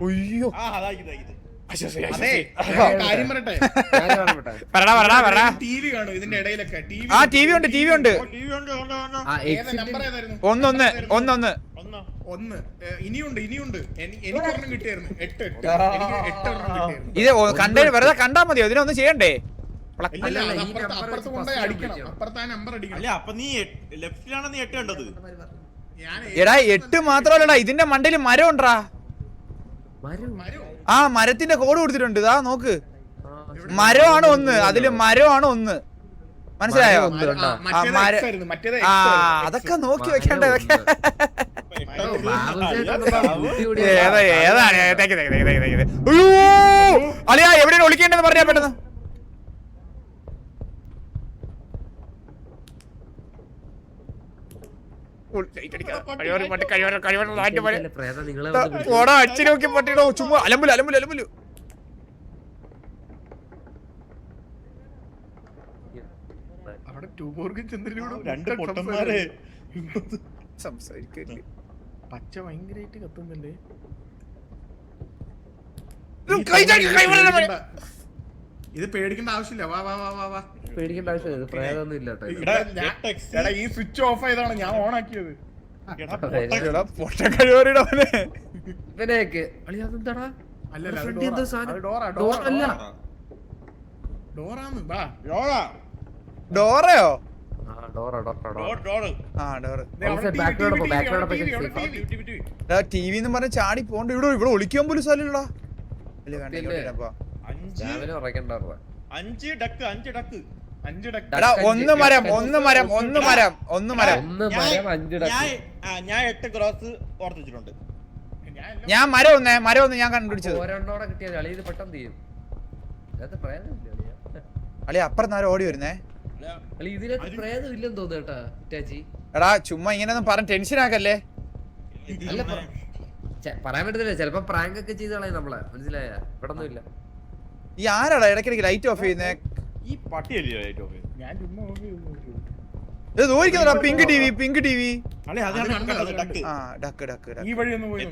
അയ്യോ അതെ കാര്യം പറയട്ടെ ടിവി കാണും ഇതിന്റെ ഇടയിലൊക്കെ ആ ടി വി ഉണ്ട് നമ്പർ ഏതായിരുന്നു ഒന്ന് ഒന്ന് ഇനിയുണ്ട് എനിക്കൊരെണ്ണം കിട്ടിയായിരുന്നു 8 എനിക്ക് 8 ഒരെണ്ണം കിട്ടിയായിരുന്നു ഇത് കണ്ടേ വെറുതെ കണ്ടാ മതിയോ ഇതിനൊന്നും ചെയ്യണ്ടേ ഇല്ല അപ്പുറത്ത് കൊണ്ടുപോയി അടിക്കണം അപ്പുറത്ത് ആ നമ്പർ അടിക്കണം അപ്പൊ നീ ലെഫ്റ്റിലാണ് നീ 8 കണ്ടത് എടാ 8 മാത്രമല്ലടാ ഇതിന്റെ മണ്ടയില് മരം ഉണ്ടാ ആ മരത്തിന്റെ കോഡ് കൊടുത്തിട്ടുണ്ട് ഇതാ നോക്ക് മരമാണ് ഒന്ന് അതില് മരമാണ് ഒന്ന് മനസ്സിലായോ ആ അതൊക്കെ നോക്കി വെക്കേണ്ടതൊക്കെ ഏതാണ് അളിയാ എവിടെയാണ് ഒളിക്കേണ്ടത് പറഞ്ഞാ പെട്ടെന്ന് അച്ഛനൊക്കെ പറ്റിയോ ചുമ്മാ അലമ്പുലു രണ്ട് പൊട്ടന്മാരെ സംസാരിക്കില്ലേ പച്ച ഭയങ്കരമായിട്ട് കത്തുന്നില്ലേ ഇത് പേടിക്കേണ്ട ആവശ്യമില്ല വാ വാ വാ വാ വാ പേടിക്കേണ്ട ആവശ്യമില്ല പ്രേതമൊന്നും ഇല്ല എടാ ഈ സ്വിച്ച് ഓഫ് ആയതാണ് ഞാൻ ഓൺ ആക്കിയത് ഇവനെയൊക്കെ അതെന്താടാ ഡോറാന്ന് വാ ഡോറയോ ടി വി എന്ന് പറഞ്ഞ ചാടി പോണ്ട് ഇവിടെ ഒളിക്കാൻ പോലും സ്ഥലമില്ലടാ ഒന്ന് മരം ഞാൻ 8 ക്രോസ് ഓർത്തിച്ചിട്ടുണ്ട് ഞാൻ മരം ഒന്ന് ഞാൻ കണ്ടുപിടിച്ചത് ഒരെണ്ണോടെ കിട്ടിയാൽ അളി ഇത് പെട്ടെന്ന് ചെയ്യും അളി അപ്പുറത്ത് ഓടി വരുന്നേ അളി ഇതിനകത്ത് പ്രേതം ഇല്ലെന്ന് തോന്നുന്നു കേട്ടാ ടാച്ചി എടാ ചുമ്മാ ഇങ്ങനെയൊന്നും പറഞ്ഞ് ടെൻഷൻ ആക്കല്ലേ അല്ല പറയാൻ പറ്റത്തില്ല ചെലപ്പോ പ്രാങ്ക് ഒക്കെ ചെയ്ത് കളയും നമ്മളെ മനസ്സിലായ പെട്ടെന്നും ഇല്ല ഈ ആരാടാ ഇടയ്ക്കിടയ്ക്ക് ലൈറ്റ് ഓഫ് ചെയ്യുന്നേ ഈ പട്ടിയല്ലേ ലൈറ്റ് ഓഫ് ചെയ്ത് ഞാൻ ചുമ്മാ ഓഫ് ചെയ്തു ഇത് നോക്കിക്കോടാ പിങ്ക് ടിവി ആ ഡക്ക് ഈ വഴി ഒന്ന് പോയി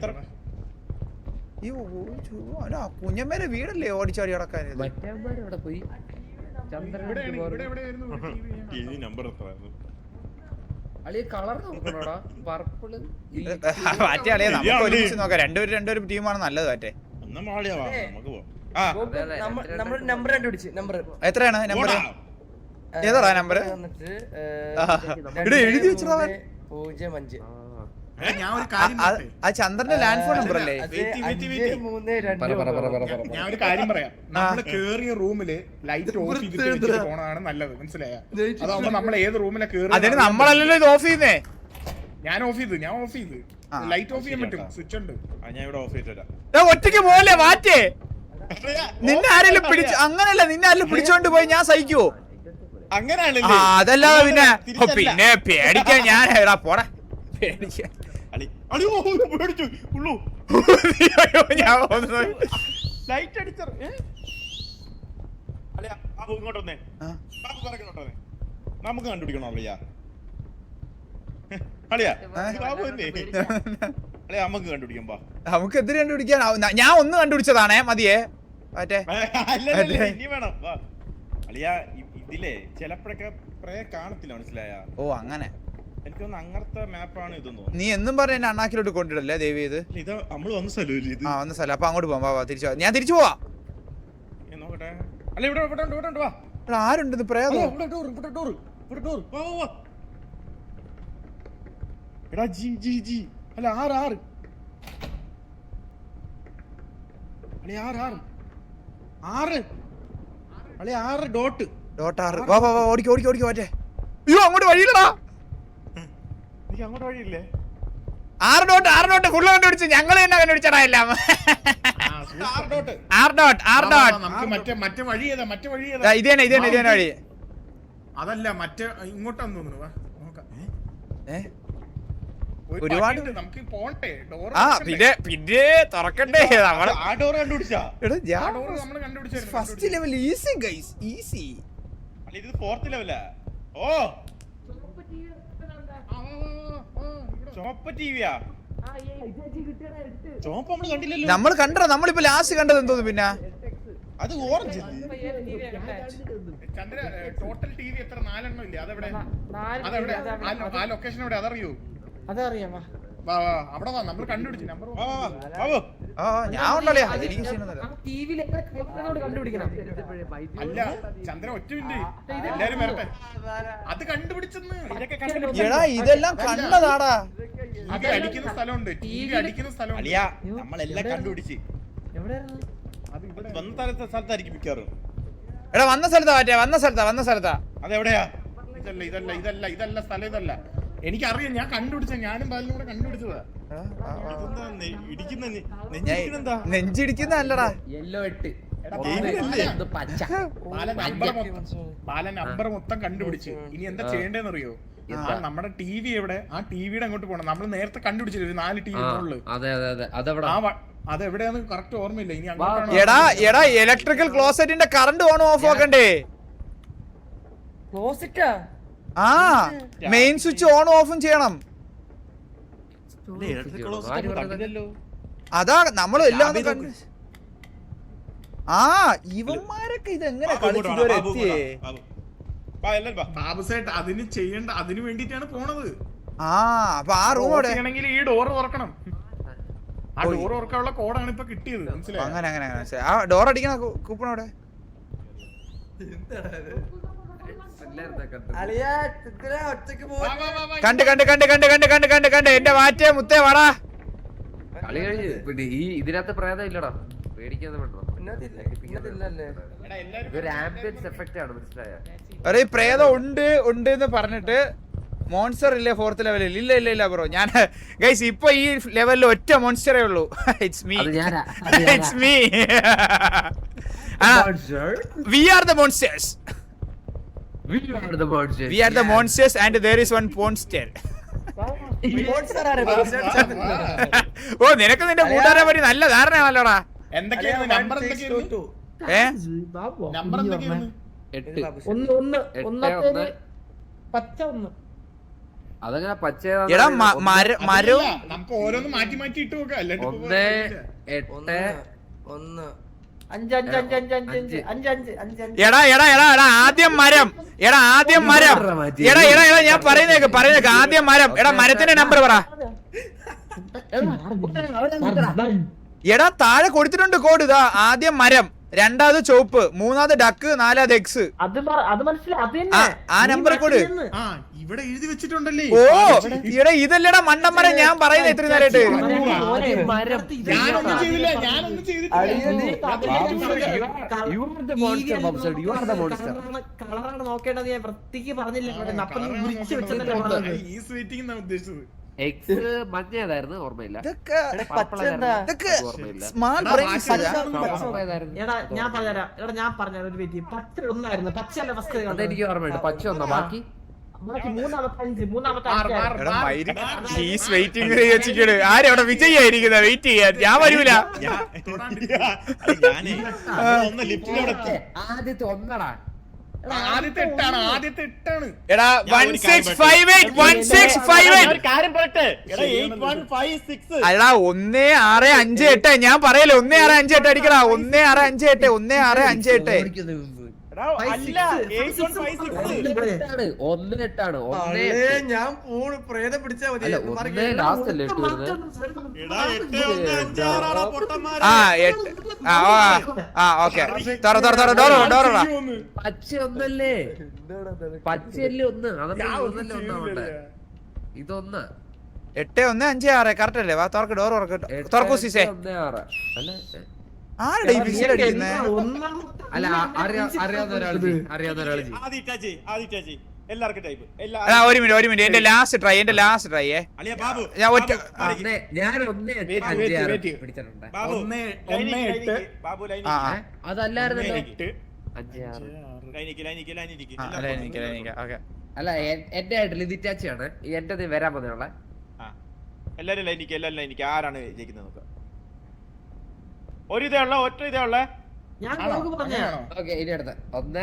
കുഞ്ഞമ്മേരെ വീടല്ലേ ഓടിച്ചാടി കിടക്കാൻ മറ്റേ അവിടെ പോയി നമ്പർ എത്രയായിരുന്നു അളിയ കളർ നോക്കണോടാ പർപ്പിള് മറ്റേ അളിയെ നമുക്ക് ഒരുമിച്ച് നോക്കാം രണ്ടുപേരും ടീമാണ് നല്ലത് മറ്റേ നമ്പർ കണ്ടുപിടിച്ച് നമ്പർ എത്രയാണ് നമ്പർ ഏതാ നമ്പർ എഴുതി വെച്ചതാ 05 ആ ചന്ദ്രന്റെ ലാൻഡ് ഫോൺ നമ്പർ അല്ലേ ഞാൻ ഒരു കാര്യം പറയാം നമ്മള് കേറിയ റൂമില് ലൈറ്റ് ഓഫ് ചെയ്തിട്ട് പോണതാണ് നല്ലത് മനസ്സിലായ അതാവുമ്പോ നമ്മൾ ഏത് റൂമിലെ അതിന് നമ്മളല്ലല്ലോ ഇത് ഓഫ് ചെയ്യുന്നേ ഞാൻ ഓഫ് ചെയ്ത് ലൈറ്റ് ഓഫ് ചെയ്യാൻ പറ്റും സ്വിച്ച് ഉണ്ട് ഞാൻ ഇവിടെ ഓഫ് ചെയ്തില്ല ഒറ്റയ്ക്ക് പോലെ മാറ്റേ നിന്നെ ആരെങ്കിലും അങ്ങനല്ല നിന്നെ ആരെങ്കിലും പിടിച്ചോണ്ട് പോയി ഞാൻ സഹിക്കുവോ അങ്ങനെയാണല്ലേ അതല്ലാതെ പിന്നെ പേടിക്കാൻ ഞാൻ പോടാ പേടിക്കാൻ ലൈറ്റ് അടിച്ചോ ഇങ്ങോട്ട് വന്നേ നമുക്ക് കണ്ടുപിടിക്കണോ അളിയാ അളിയാ അളിയാ നമുക്ക് കണ്ടുപിടിക്കുമ്പോ നമുക്ക് എന്തിനു കണ്ടുപിടിക്കാൻ ഞാൻ ഒന്ന് കണ്ടുപിടിച്ചതാണേ മതിയേ മറ്റേ ഇനി വേണം അളിയാ ഇതിലേ ചിലപ്പോഴൊക്കെ പ്രേ കാണത്തില്ല മനസ്സിലായ ഓ അങ്ങനെ എനിക്കൊന്ന് അങ്ങനത്തെ മാപ്പാണ് ഇതെന്ന് തോന്നുന്നു നീ എന്നും പറഞ്ഞ എന്നെ അണ്ണാക്കിലോട്ട് കൊണ്ടിടല്ലേ ദേവി ഇത് നമ്മള് വന്ന സ്ഥലമില്ല ഇത് വന്ന സ്ഥലം അപ്പൊ അങ്ങോട്ട് പോവാ തിരിച്ചു ഞാൻ തിരിച്ചു പോവാ നോക്കട്ടെ അല്ല ഇവിടെ വാ ആരുണ്ട് പ്രേതോ എടാ ജി അല്ല 6 6 ഡോട്ട് 6 വാ ഓടിക്കോ മറ്റേ അയ്യോ അങ്ങോട്ട് വഴിയില്ലടാ എനിക്ക് അങ്ങോട്ട് വഴിയില്ലേ 6 ഡോട്ട് ഫുള്ള് കണ്ടുപിടിച്ച് ഞങ്ങൾ തന്നെ കണ്ടുപിടിച്ചടാ എല്ലാം 6 ഡോട്ട് മറ്റേ വഴി ഏതാ ഇത് തന്നെ വഴി അതല്ല മറ്റേ ഇങ്ങോട്ടാന്ന് തോന്നുന്നു ഒരുപാട് നമുക്ക് പോണ്ടേ പിന്നെ തുറക്കണ്ടേ നമ്മള് ആ ഡോർ കണ്ടുപിടിച്ചാ നമ്മള് കണ്ടുപിടിച്ചായിരുന്നു first level easy guys easy ഇത് 4th ലെവലാ ചുവപ്പ് ടിവിയാ ചോപ്പ് നമ്മള് കണ്ടില്ലല്ലോ. നമ്മൾ കണ്ടോ, നമ്മളിപ്പോ ലാസ്റ്റ് കണ്ടത് എന്തോന്ന് പിന്നെ അത് ഓറഞ്ച് ചന്ദ്ര ടോട്ടൽ ടിവി എത്ര 4 എണ്ണം ഇല്ലേ? അതെവിടെ? ആ ലൊക്കേഷൻ എവിടെ? അതറിയോ? അതറിയാമോ? വാ വാ അവിടെ വാ, നമ്മൾ കണ്ടുപിടിച്ചു നമ്പർ. ഞാൻ ഉണ്ടല്ലേ എനിക്ക് ക്ഷീണമൊന്നുമില്ല. കണ്ടുപിടിക്കണം. അല്ല ചന്ദ്ര ഒറ്റ മിനിറ്റ്, എല്ലാരും വരട്ടെ. അത് കണ്ടുപിടിച്ചെന്ന്. എടാ ഇതെല്ലാം കണ്ടതാടാ. ടിവി അടിക്കുന്ന സ്ഥലമുണ്ട്, ടിവി അടിക്കുന്ന സ്ഥലമുണ്ട്. അളിയാ നമ്മളെല്ലാം കണ്ടുപിടിച്ച് എവിടെയായിരുന്നു? അത് ഇവിടെ വന്ന സ്ഥലത്തായിരിക്കും മിക്കാറും. എടാ വന്ന സ്ഥലത്താ അതെവിടെയാ? ഇതല്ല സ്ഥലം, ഇതല്ല. എനിക്കറിയാം, ഞാൻ കണ്ടുപിടിച്ച, ഞാനും ബാലിനും കൂടെ കണ്ടുപിടിച്ചതാ. നെഞ്ചിടിക്കുന്ന അല്ലടാ. യെല്ലോ 8 ബാല നമ്പർ മൊത്തം കണ്ടുപിടിച്ച്. ഇനി എന്താ ചെയ്യേണ്ടതെന്ന് അറിയോ? നമ്മുടെ ടിവി എവിടെ? ആ ടിവിയുടെ അങ്ങോട്ട് പോകണം. നമ്മൾ നേരത്തെ കണ്ടുപിടിച്ചില്ല ഒരു 4 ടിവി ഉള്ളു. അതെവിടെയാന്ന് കറക്റ്റ് ഓർമ്മയില്ല. ഇനി എടാ ഇലക്ട്രിക്കൽ ക്ലോസറ്റിന്റെ കറണ്ട് ഓൺ ഓഫ് ആക്കണ്ടേ? ക്ലോസറ്റാ? ആ മെയിൻ സ്വിച്ച് ഓൺ ഓഫും ചെയ്യണം. അതാ നമ്മൾ എല്ലാം കണ്ടു. ആ ഇവന്മാരൊക്കെ ഇതെങ്ങനെ കളിച്ചിതുവരെ എത്തിയേ? ബാബു സേട്ട് അതിന് ചെയ്യേണ്ട, അതിന് വേണ്ടിട്ടാണ് പോണത്. ആ അപ്പൊ ആ റൂം അവിടെ ആണെങ്കിൽ ഈ ഡോർ തുറക്കണം. ആ ഡോർ തുറക്കാനുള്ള കോഡാണ് ഇപ്പൊ കിട്ടിയത്, മനസ്സിലായോ? അങ്ങനെ ആ ഡോർ അടിക്കണ കൂപ്പൺ അവിടെ. കണ്ട് എന്റെ മാറ്റേ മുത്തേ വാടാ. കളി കഴിഞ്ഞ് ഈ ഇതിനകത്ത് പ്രേതം ഇല്ലടാ, പേടിക്കാതെ വേണ്ടോ. ഇതൊരു ആംബിയൻസ് എഫക്റ്റ് ആണ്, മനസ്സിലായ? ഈ പ്രേതം ഉണ്ട് എന്ന് പറഞ്ഞിട്ട് മോൺസ്റ്റർ ഇല്ലേ 4th ലെവലിൽ? ഇല്ല ബ്രോ. ഞാൻ ഗൈസ് ഇപ്പൊ ഈ ലെവലിൽ ഒറ്റ മോൺസ്റ്ററേ ഉള്ളൂ. It's me. We are the monsters. We are the monsters and there is one monster. ഓ നിനക്ക് നിന്റെ കൂട്ടുകാരെ പറ്റി നല്ല ധാരണയാണല്ലോടാ. എന്തൊക്കെയാണ് നമ്പർ? എന്തൊക്കെയായിരുന്നു നമ്പർ? എന്തൊക്കെയായിരുന്നു? 8 പച്ച 1. അതങ്ങനെ പച്ച മരവും നമുക്ക് ഓരോന്ന് മാറ്റി മാറ്റി ഇട്ട് നോക്കാം. 1 8 എടാ ആദ്യം മരം. എടാ ഞാൻ പറയുന്നേക്ക് ആദ്യം മരം. എടാ മരത്തിന്റെ നമ്പർ പറ. എടാ താഴെ കൊടുത്തിട്ടുണ്ട് കോഡ്. ഇതാ ആദ്യം മരം, രണ്ടാമത് ചോപ്പ്, മൂന്നാമത് ഡക്ക്, നാലാമത് എക്സ്. ആ നമ്പർ കോഡ് ഇവിടെ എഴുതി വെച്ചിട്ടുണ്ടല്ലേ? ഓ ഇവിടെ ഇതല്ലടാ മണ്ടന്മാരെ ഞാൻ പറയുന്നത് ഇത്രയും നേരമായിട്ട്. ഞാനൊന്നും ചെയ്തില്ല. കളറാണ് നോക്കേണ്ടത്. ഞാൻ പ്രത്യേകിച്ച് പറഞ്ഞില്ല. ഈ സ്വീറ്റിംഗ് എന്നാ ഉദ്ദേശിച്ചത്. എക്സ് മഞ്ഞേതായിരുന്നു, ഓർമ്മയില്ല. ഞാൻ പറഞ്ഞുതരാം ഒരു വീട്ടിൽ പച്ച 1 പച്ചല്ല ഫസ്റ്റ്. അതെനിക്ക് ഓർമ്മയുണ്ട്. പച്ച 1 ബാക്കി മൂന്നാമത്തെ ആരും അവിടെ വിജയായിരിക്കുന്ന വെയിറ്റ് ചെയ്യാൻ. ഞാൻ വരൂല. ആദ്യത്തെ 1 ആദ്യത്തെ 8ആണ്. എടാ 1658 കാര്യം പറയട്ടെ. എടാ 8156 അല്ലടാ 1658. ഞാൻ പറയല്ലേ 1658 അടിക്കടാ. 1658. അല്ല 8156 1 ഞാൻ പ്രേതം പിടിച്ചാ മതി. ലാസ്റ്റ് അല്ലേ 8 വരുന്നത്? ഓക്കെ ഡോർ പച്ച 1 പച്ചയല്ലേ 1. അതല്ലേ 1 ഒന്നാവട്ടെ. ഇതൊന്ന് 8156 കറക്റ്റ് അല്ലേ? വാ തുറക്ക്, ഡോർ തുറക്കൂ സീസേ. 1 അല്ല ആരുടെ ഈ വിസിൽ അടിക്കുന്നേ? അല്ല അറിയാവുന്ന ഒരാൾ എല്ലാവർക്കും ടൈപ്പ്. ഒരു മിനിറ്റ് എന്റെ ലാസ്റ്റ് ട്രൈ ഞാൻ ഒറ്റ ഞാൻ 1 5 പിടിച്ചിട്ടുണ്ട്. അതല്ലായിരുന്നല്ലോ 5 അല്ല എന്റെ ആയിട്ടില്ല, ഇത് ഇറ്റാച്ചിയാണ്. എന്റെ വരാൻ പോകുന്നുള്ള എല്ലാരും ലൈനിക്ക് ആരാണ് ജയിക്കുന്നത് നോക്കാം. ഒറ്റ ഇതേ ഉള്ള. ഓക്കെ ഇനി അടുത്ത 1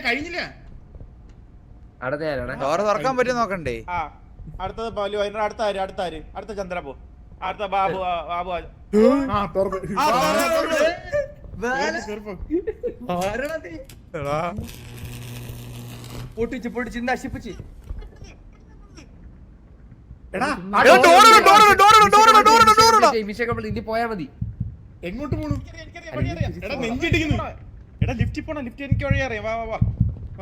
കഴിഞ്ഞില്ല. അടുത്ത ആരാണ്? ഡോർ തുറക്കാൻ പറ്റും നോക്കണ്ടേ? അടുത്തത് അടുത്ത ചന്ദ്ര പോ. അടുത്ത ബാബു ബാബു ആ തുറന്ന് എടാ പൊട്ടിച്ച് നശിപ്പിച്ച് എടാ ഇനി പോയാ മതി. എങ്ങോട്ട് പോണു? എടാ നെഞ്ചിടിക്കുന്നു. എടാ ലിഫ്റ്റിൽ പോണ ലിഫ്റ്റ് എനിക്ക് വഴി അറിയാം. വാ വാ വാ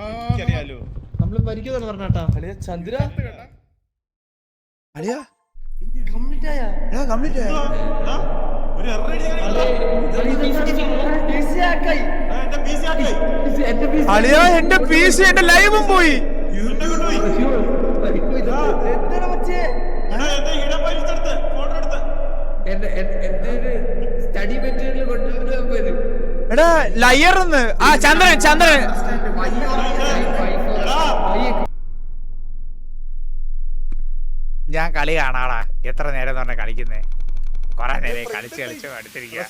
എനിക്കറിയാലോ. നമ്മള് മരിക്കുമെന്ന് പറഞ്ഞാട്ടാ. ചന്ദ്ര അളിയാ കംപ്ലീറ്റ് ആയ എടാ കംപ്ലീറ്റ് ആയോ? ഒരു അളിയാ എന്റെ PC എന്റെ ലൈവും പോയി. സ്റ്റഡി മെറ്റീരിയൽ കൊണ്ടുവരുന്നത് എടാ ലയർന്ന് ആ ചന്ദ്രൻ ഞാൻ കളി കാണാടാ. എത്ര നേരം എന്ന് പറഞ്ഞ കളിക്കുന്നേ? കൊറേ നേരം കളിച്ച് അടുത്തിരിക്കുക.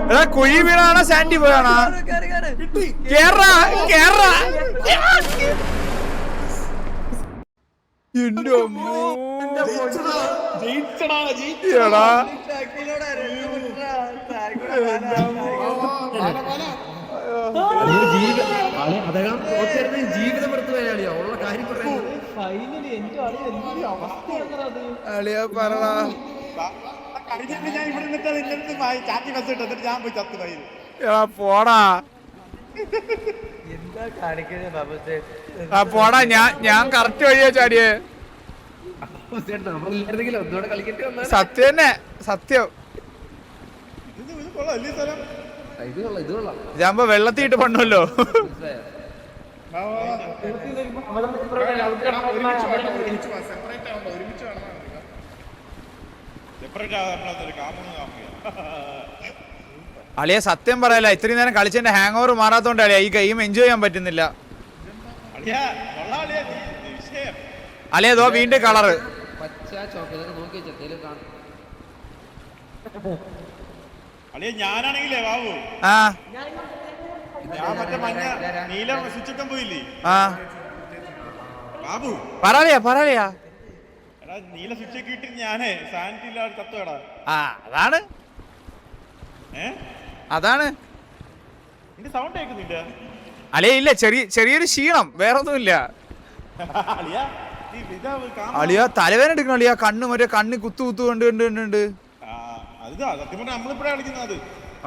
എടാ കുഴി വീണാണോ സാൻഡി പോയാണോ? കേറാ എന്റെ അമ്മോ. എടാ ജീവിതം എടുത്തു പോയാളിയോ ഉള്ള കാര്യം പറയുന്നത്. ഫൈനലി എന്റെ അവസ്ഥ അളിയാ പറടാ. എടാ പോടാ എന്താ കാണിക്കുന്നത് ബാബുസേ? ആ പോടാ. ഞാൻ കറക്റ്റ് വഴിയാ ചാടിയേ. നമ്മളില്ലായിരുന്നെങ്കിൽ ഒന്നുകൂടെ കളിക്കേണ്ടി വന്നാൽ. സത്യം തന്നെ സത്യം. ഇത് കൊള്ളാം ഇതാകുമ്പോ വെള്ളത്തിയിട്ട് പണ്ണല്ലോ. അളിയ സത്യം പറയല, ഇത്രയും നേരം കളിച്ചതിന്റെ ഹാങ് ഓവർ മാറാത്തോണ്ട് അളിയ ഈ ഗെയിം എൻജോയ് ചെയ്യാൻ പറ്റുന്നില്ല. അളിയതോ വീണ്ടും കളറ് പച്ച ചോക്ലേറ്റ് നോക്കി വെച്ചേലും കാണും. ഞാനാണെങ്കിലേ ബാബു ആ ഞാൻ മറ്റേ മഞ്ഞ നീല സ്വിച്ചൊക്കെ പോയില്ലേ ആ ബാബു? പറയാ എടാ നീല സ്വിച്ചൊക്കെ ഇട്ട് ഞാനേ സാനിറ്റി ഇല്ലാതെ തത്തുകടാ. ആ അതാണ് നിന്റെ സൗണ്ട് കേൾക്കുന്നില്ല അളിയ. ഇല്ല ചെറിയൊരു ക്ഷീണം, വേറൊന്നുമില്ല അളിയ. തലവേദന എടുക്കണം അളിയ. കണ്ണ് കുത്തു കണ്ട് സത്യം പറഞ്ഞാൽ നമ്മളിപ്പോഴാ കളിക്കുന്നത്.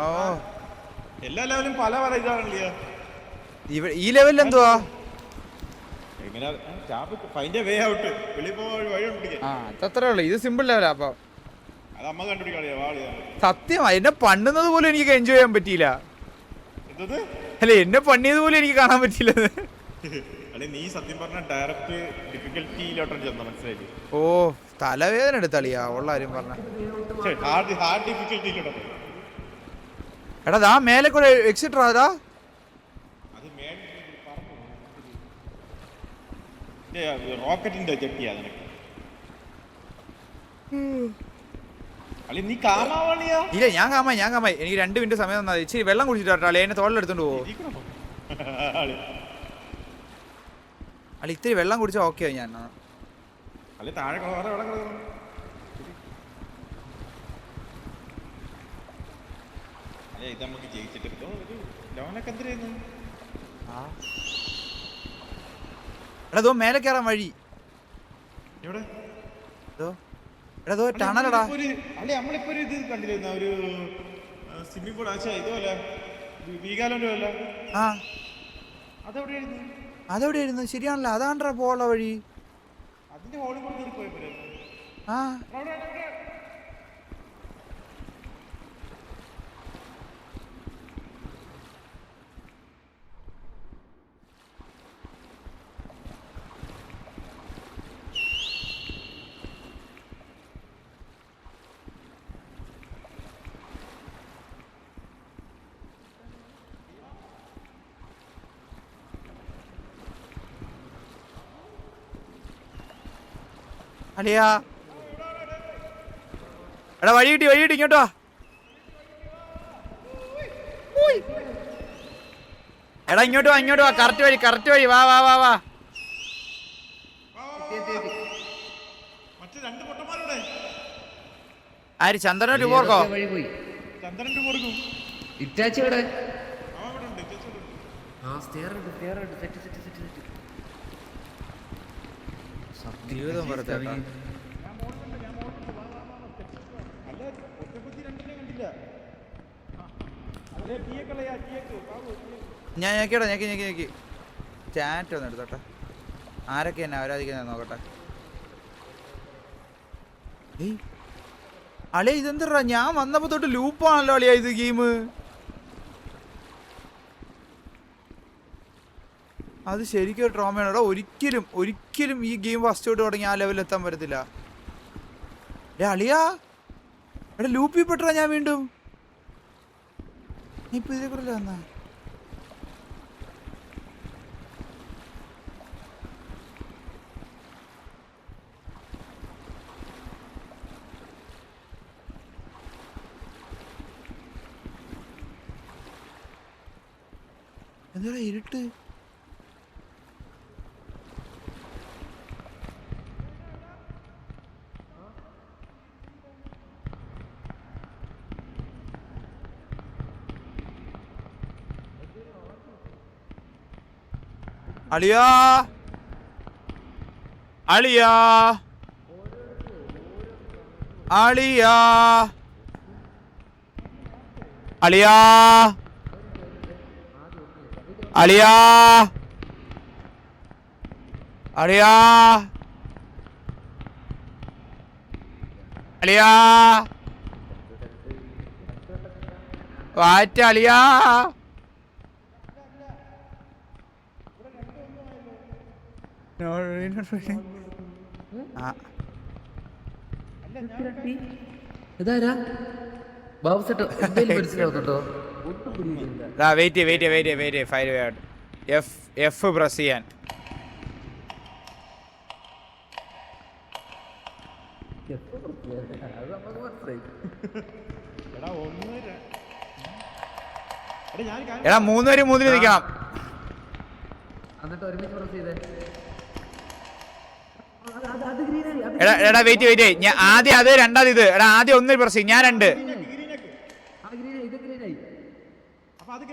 ഓ എല്ലാ ലെവലും പല ഇതാണല്ലേ ഈ ലെവലിൽ എന്തുവാ? ഫൈൻഡ് വേ ഔട്ട്. വെളിയിൽ പോകാൻ വഴി കണ്ടുപിടിക്കാൻ. അതത്രേ ഉള്ളു. ഇത് സിമ്പിൾ ലെവലാ. അപ്പൊ അത് അമ്മ കണ്ടുപിടിക്കാളിയാ. സത്യം എന്നെ പണ്ണുന്നത് പോലും എനിക്ക് എൻജോയ് ചെയ്യാൻ പറ്റിയില്ല. അല്ലെ എന്നെ പണിയത് പോലും എനിക്ക് കാണാൻ പറ്റില്ല. അല്ലെ നീ സത്യം പറഞ്ഞ ഡയറക്റ്റ് ഡിഫിക്കൽറ്റിയിലോട്ടാണ് ചെന്ന മനസ്സിലായി. ഓ തലവേദന എടുത്തളിയാ ഉള്ള കാര്യം പറഞ്ഞ. ഹാർഡ് ഡിഫിക്കൽറ്റിയിലോട്ടാ. എടാ ദാ മേലെ കൂടെ എക്സിറ്റ് ആതാ. റോക്കറ്റിന്റെ ചെട്ടിയാ നിനക്ക്. അല്ലെ നീ കാമാവളിയാ? ഇല്ല ഞാൻ കാമായി. എനിക്ക് 2 മിനിറ്റ് സമയം തന്നാ. ഇച്ചിരി വെള്ളം കുടിച്ചിട്ട് അളി എന്നെ തോളിലെടുത്തോണ്ട് പോവോ? അളി ഇത്തിരി വെള്ളം കുടിച്ചാ ഓക്കെ ഞാൻ. അല്ലെ താഴെ ഇത് നമുക്ക് ജയിച്ചിട്ട് ലോനൊക്കെ എന്തിനായിരുന്നു? എടാ ദോ മേലെ കയറാൻ വഴി. എവിടെ? എടാ ദോ ടണലടാ. അല്ലെ നമ്മളിപ്പോ ഒരു ഇത് കണ്ടിരുന്ന ഒരു സ്വിമ്മിംഗ് പൂൾ ഇതുപോലെ വീഗാലോന്റെ പോലെ. ആ അതെവിടെയായിരുന്നു? ശരിയാണല്ലോ. അതാണ്ടാ പോള്ള വഴി. അതിന്റെ ഹോളിൽ കൂടെ പോയപ്പോഴേ. ആ അളിയാ എടാ വഴി കിട്ടി ഇങ്ങോട്ടോ. എടാ ഇങ്ങോട്ട് വാ കറക്റ്റ് വഴി വാ വാ വാ വാ മറ്റേ രണ്ട് പൊട്ടന്മാരുടെ ആര് ചന്ദ്രനോ ടുബോർക്കോ വഴി പോയി ചന്ദ്രൻ കൊടുക്കും ഇറ്റാച്ചി ഇവിടെ അവൻ ഇവിടെ ഉണ്ട് ചേച്ചി ഇവിടെ ഉണ്ട്. ആ സ്റ്റെയർ ഉണ്ട് സെറ്റ് ജീവിതം വെറുതെ കേട്ടോ. അല്ല ഒറ്റക്കുത്തി രണ്ടിനെ കണ്ടില്ല അതെ ടീയൊക്കെയാ ടീയൊക്കെ ബാബു ഞാൻ ഞെക്കിടാ ഞെക്കി ചാറ്റ് ഒന്ന് എടുത്തോട്ടെ ആരൊക്കെ എന്നെ അവരാധിക്കുന്ന നോക്കട്ടെ. ഏയ് അളിയ ഇതെന്തറാ ഞാൻ വന്നപ്പോ തൊട്ട് ലൂപ്പാണല്ലോ അളിയ ഇത് ഗെയിം. അത് ശരിക്കും ട്രോമയാണ്. എടാ ഒരിക്കലും ഈ ഗെയിം ഫസ്റ്റ് തൊട്ട് തുടങ്ങി ആ ലെവലിൽ എത്താൻ പറ്റത്തില്ല. അളിയാ എടാ ലൂപ്പിൽ പെട്ടാ ഞാൻ വീണ്ടും ഇപ്പൊ ഇതിനെ കൂടെ വന്നാ എന്താ ഇരുട്ട്. അളിയാ അളിയാ അളിയാ അളിയാ അളിയാ അളിയാ അളിയാ വാറ്റ അളിയാ ഇതാരാ ബാബു സെട്ടോ എന്തെങ്കിലും മനസ്സിലാവുന്നുണ്ടോ? വെയിറ്റ് ഫയർ എഫ് പ്രസ് ചെയ്യാൻ. എടാ ഒന്ന് എടാ ഞാൻ എടാ 3 പേര് 3 നിൽക്കണം. എന്നിട്ട് ഒരുമിച്ച് പ്രസ് ചെയ്തേ. എടാ വെയിറ്റ് ഞാൻ ആദ്യം അത് രണ്ടാമത് ഇത്. എടാ ആദ്യം 1 പ്രസ് ചെയ്യും ഞാൻ 2. അപ്പൊ അത്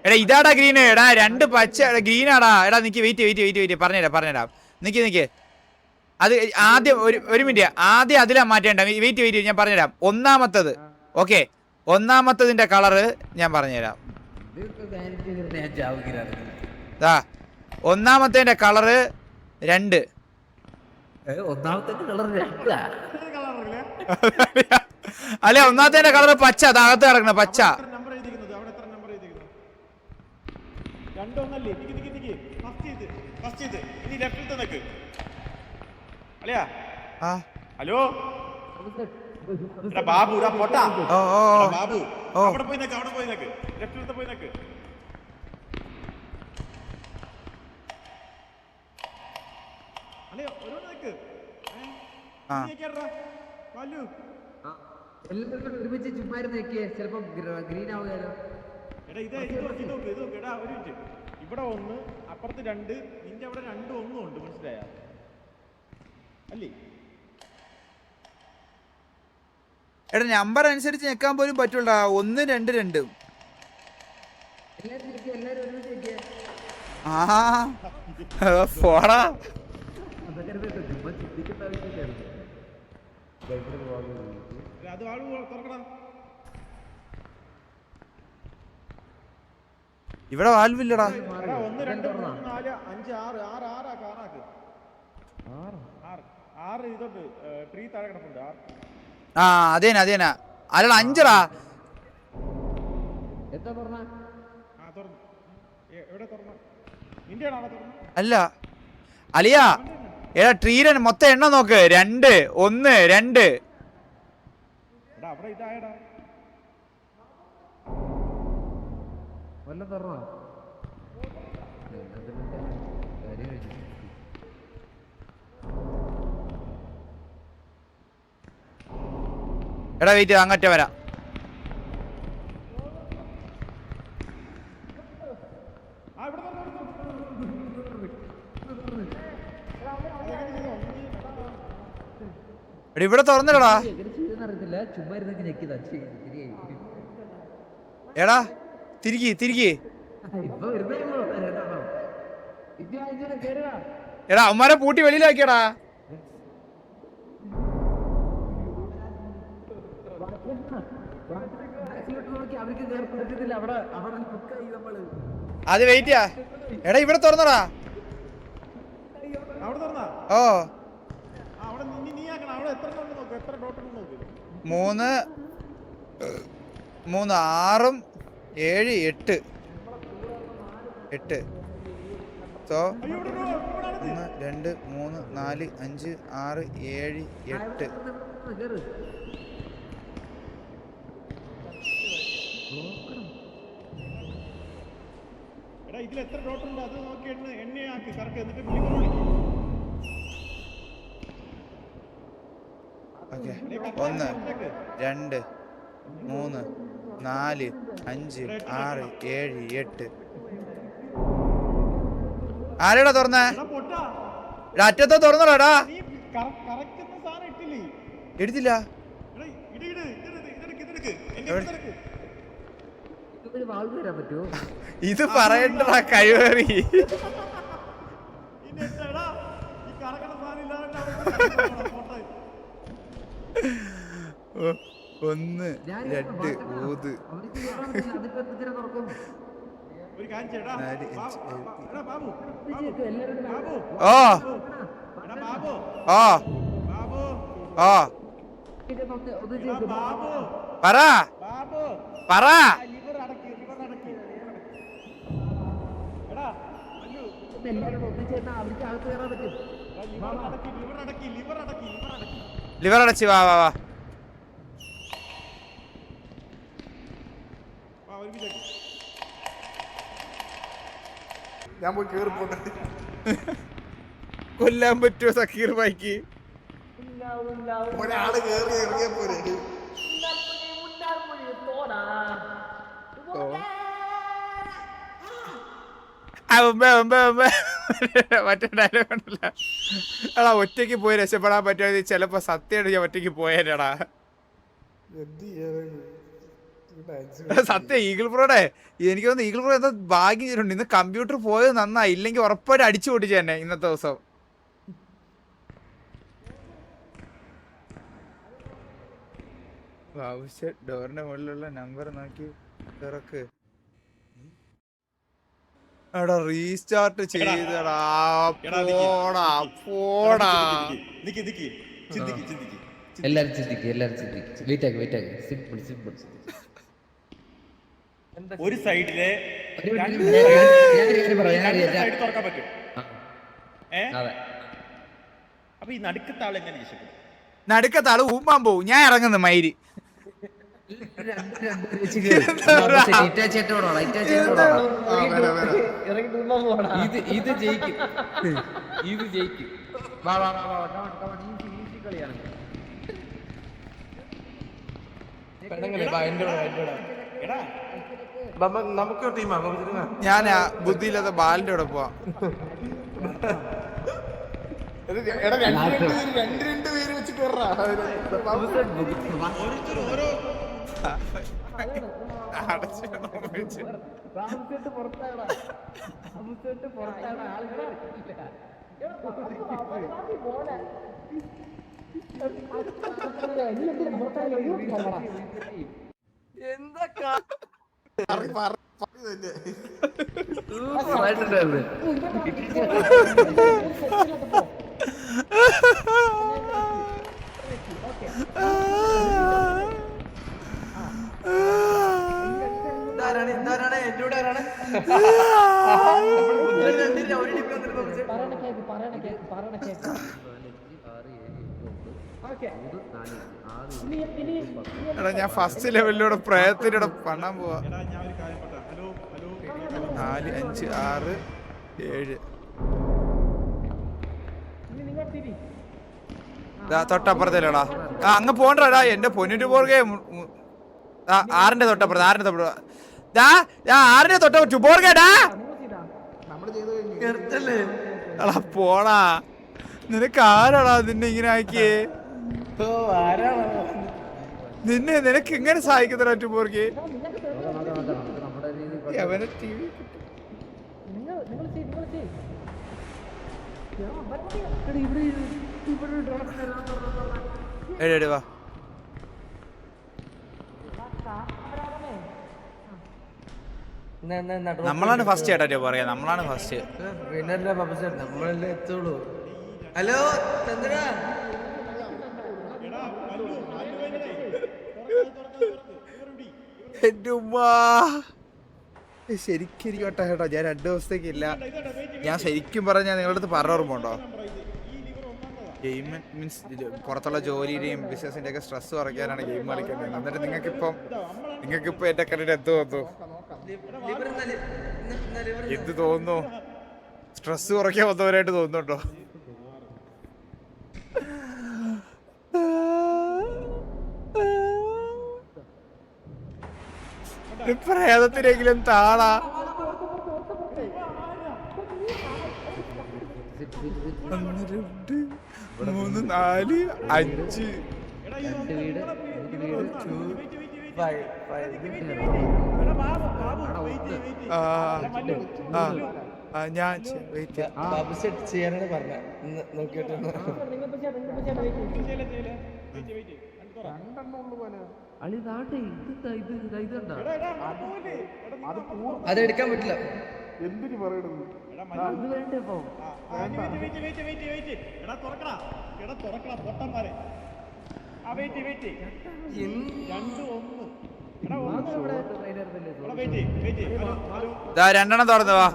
എടാ ഇതാടാ ഗ്രീന്. എടാ 2 പച്ച ഗ്രീനാടാ. എടാ നിക്ക് വെയിറ്റ് പറഞ്ഞുതരാം നിക്ക് അത് ആദ്യം ഒരു മിനിറ്റ് ആദ്യം അതിലാ മാറ്റേണ്ട. വെയിറ്റ് ഞാൻ പറഞ്ഞുതരാം. ഒന്നാമത്തത് ഓക്കെ ഒന്നാമത്തതിന്റെ കളറ് ഞാൻ പറഞ്ഞുതരാം. ഒന്നാമത്തതിന്റെ കളറ് 2. ഒന്നാമത്തെ കളർ അല്ലെ ഒന്നാമത്തെ കളർ പച്ച. അകത്ത് കിടക്കണ പച്ച. നമ്പർ എഴുതിക്കുന്നത് അവിടെ എത്ര നമ്പർ എഴുതിക്കുന്നത്? 2 ഒന്നല്ലേ? ഫസ്റ്റ് ചെയ്ത് ഇനി ലെഫ്റ്റിൽ നിൽക്ക്. അല്ലയാ ഹലോ ബാബു പൊട്ടാ ബാബു അവിടെ പോയി നിൽക്ക് ലെഫ്റ്റിലത്തെ പോയി നിൽക്ക്. അല്ലയോ ഒരു നിൽക്ക് ഒരുമിച്ച് ചുമ്മാരുന്ന് നോക്കിയേ ചിലപ്പോ ഗ്രീൻ ആവുകയാലോ. എടാ ഇത് നോക്ക് എടാ ഒരു മിനിറ്റ്. ഇവിടെ 1 അപ്പുറത്ത് 2 നിന്റെ അവിടെ 2 1 ഉണ്ട് മനസ്സിലായ അല്ലേ? എടാ നമ്പർ അനുസരിച്ച് ഞെക്കാൻ പോലും പറ്റൂല. 1 2 2 പോടാ. അത് ആള് തുറക്കടാ. ഇവിടെ വാൽവില്ലടാ. 1 2 3 4 5 6 6 കാറാക്ക് 6 ഇതുണ്ട് ട്രീ താഴെ കിടപ്പുണ്ട് 6. ആ അതേനാ അല്ലടാ 5ടാ. എന്താ പറഞ്ഞ തുറന്നു എവിടെ തുറന്നു? നിന്റെ ആണോ തുറന്നു? അല്ല അലിയാ എടാ ട്രീരൻ മൊത്തം എണ്ണം നോക്ക്. 2 1 2. എടാ അവിടെ ഇതായടാ വല്ലതും പറഞ്ഞോ? എടാ വെയിറ്റ് അങ്ങറ്റ വരാം. എടാ ഇവിടെ തുറന്നിടടാ. അറിയത്തില്ല, ചുമ്മാ ഇരുന്നൊക്കെ ഞെക്കിയതാ. എടാ തിരികെ ഇപ്പൊ വരുന്നേ ഉള്ളൂ. എടാ അവന്മാരെ പൂട്ടി വെളിയിലാക്കിയടാ. അത് വെയിറ്റ് ചെയ്യാ. എടാ ഇവിടെ തുറന്നടാ. അവിടെ തുറന്നാ ഓ അവിടെ നീ ആക്കണം. അവിടെ എത്ര നോക്ക്, എത്ര ഡോട്ട് നോക്ക്. 3 6 7 8 സോ 1 2 3 4 5 6 7 8. എടാ ഇതിൽ എത്ര ഡോട്ട് ഉണ്ട് അത് നോക്കി എണ്ണയാക്കി കറക്റ്റ്. എന്നിട്ട് വിളിക്കണം. ഓക്കെ 1 2 3 4 5 6 7 8. ആരെടാ തുറന്നേ? പൊട്ടാ അറ്റത്തോ തുറന്നടാ. നീ കറക്റ്റ് എന്ന സാധനം ഇട്ടില്ലേ? എടുത്തില്ല. എടാ ഇതെടുക്ക്. എന്നെ ഇതെടുക്ക്. ഇത് പറയണ്ടടാ കഴിവേറി. ഇനി എടാ ഈ കറക്കണ സാധനം ഇല്ലാതെ 1 2 ഊത്. ഒരു കാര്യം ചെയ്യടാ. നാല്, എടാ ബാബു ഓ എടാ ബാബു ഓ ബാബു ഓ എടാ ബാബു പറ ബാബു പറ. ലിവർ അടക്കി. എടാ അല്ലു ലിവർ അടക്കി. ലിവർ അടച്ച് വാ വാ വാ. ഒരുമിച്ച് ഞാൻ പോയി കേറി പോട്ടെ. കൊല്ലാൻ പറ്റുമോ സക്കീർ ബായിക്ക്? ഒരാള് കേറി ഇറങ്ങിയ പോലെ. മറ്റേ ഡയലോഗ് ഉണ്ടല്ല. എടാ ഒറ്റയ്ക്ക് പോയി രക്ഷപ്പെടാൻ പറ്റുമോ? ചിലപ്പോ സത്യമായിട്ട് ഞാൻ ഒറ്റയ്ക്ക് പോയേനെടാ. സത്യം ഈഗിൾ പ്രോടെ എനിക്ക് തോന്നുന്നു ഈഗിൾ പ്രോ എന്താ ഭാഗ്യം ചെയ്തിട്ടുണ്ട്. ഇന്ന് കമ്പ്യൂട്ടർ പോയത് നന്നായി. ഇല്ലെങ്കിൽ ഉറപ്പായിട്ട് അടിച്ചു പൊട്ടിച്ചു തന്നെ ഇന്നത്തെ ദിവസം. ഡോറിന്റെ മുകളിലുള്ള നമ്പർ നോക്കി തുറക്ക്. എടാ റീസ്റ്റാർട്ട് ചെയ്തടാ. പോടാ പോടാ. എല്ലാരും ചിന്തിക്കും. വെയിറ്റ് ആക്കി. സിമ്പിൾ. ഒരു സൈഡിലെ സൈഡ് തുറക്കാൻ പറ്റും. അപ്പൊ ഈ നടുക്കത്തെ ആൾ എങ്ങനെ രക്ഷപ്പെടും? നടുക്കത്തെ ആള് ഊമ്പാൻ പോവും. ഞാൻ ഇറങ്ങുന്നു മയിര്. ഇത് ജയിക്കും. കളിയാണ്. നമുക്ക് ടീമാ. ഞാൻ ബുദ്ധിയില്ലാത്ത ബാലിന്റെ കൂടെ പോവാം. രണ്ട് പേര് വെച്ച് കേറാ. ഓരോ എടാ ഞാൻ ഫസ്റ്റ് ലെവലിലൂടെ പ്രയത്തിലൂടെ പണ്ണാൻ പോവാ. 4 5 6 7 തൊട്ടപ്പുറത്തേടാ. അങ്ങ് പോണ്ടടാ എന്റെ പൊന്നിട്ട് പോർഗെ. 6ന്റെ തൊട്ടപ്പുറത്ത് 6ന്റെ തൊട്ടപ്പുറത്ത് ടുബോർഗേടാ. പോടാ. നിനക്ക് ആരാടാ നിന്നെ ഇങ്ങനെ ആക്കിയേ? ഓ ആരാണ് നിനക്ക് എങ്ങനെ സഹായിക്കുന്ന ടൂബോർഗെ? നമ്മുടെ രീതിയിൽ അവനെ TV എടി വാ. നമ്മളാണ് ഫസ്റ്റ് ചേട്ടാ പറയാ, നമ്മളാണ് ഫസ്റ്റ്. പിന്നല്ല ബാബുസേ നമ്മളല്ലേ എത്തുള്ളൂ. ഹലോ ചന്ദ്ര എന്റെ ഉമ്മാ ശരിക്കും കേട്ടോ കേട്ടോ, ഞാൻ 2 ദിവസത്തേക്ക് ഇല്ല. ഞാൻ ശരിക്കും പറഞ്ഞാൽ നിങ്ങളുടെ അടുത്ത് പറഞ്ഞ ഓർമ്മയുണ്ടോ? ഗെയിം മീൻസ് പുറത്തുള്ള ജോലിയുടെയും ബിസിനസിന്റെ ഒക്കെ സ്ട്രെസ് കുറയ്ക്കാനാണ് ഗെയിം കളിക്കുന്നത്. എന്നിട്ട് നിങ്ങൾക്കിപ്പോ എന്റെ കണ്ടിട്ട് എന്ത് തോന്നുന്നു? എന്ത് തോന്നുന്നു? സ്ട്രെസ് കുറയ്ക്കാൻ വന്നവരായിട്ട് തോന്നുന്നുണ്ടോ? പ്രേതത്തിനെങ്കിലും താളാ. 1 2 3 4 5 വീട് ഞാൻ ബാബുസേ ചെയ്യാനാണ് പറഞ്ഞ നോക്കിയിട്ട് അതെടുക്കാൻ പറ്റില്ല. എന്തിനു പറയണത്? രണ്ടെണ്ണം തുറന്നു വാ.